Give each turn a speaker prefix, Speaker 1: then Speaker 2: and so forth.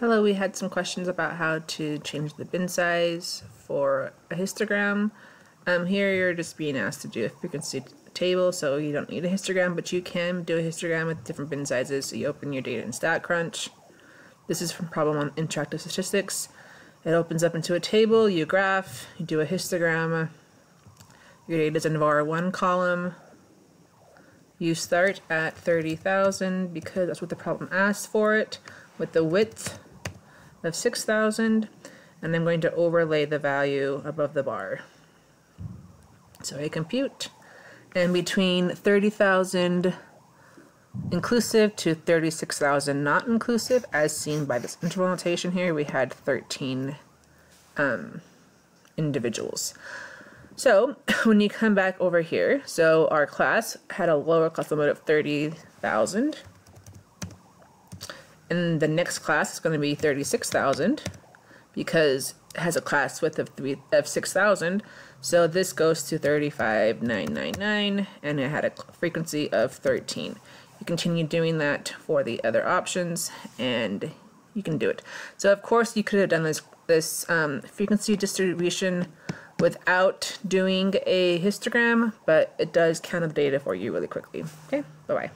Speaker 1: Hello, we had some questions about how to change the bin size for a histogram. Here you're just being asked to do a frequency table, so you don't need a histogram, but you can do a histogram with different bin sizes. So you open your data in StatCrunch. This is from problem on interactive statistics. It opens up into a table, you graph, you do a histogram. Your data is in var1 column. You start at 30,000 because that's what the problem asked for it, with the width of 6,000, and I'm going to overlay the value above the bar. So I compute, and between 30,000 inclusive to 36,000 not inclusive, as seen by this interval notation here, we had 13 individuals. So when you come back over here, so our class had a lower class limit of 30,000. And the next class is going to be 36,000 because it has a class width of 6,000. So this goes to 35,999, and it had a frequency of 13. You continue doing that for the other options, and you can do it. So of course you could have done this frequency distribution without doing a histogram, but it does count the data for you really quickly. Okay, bye-bye.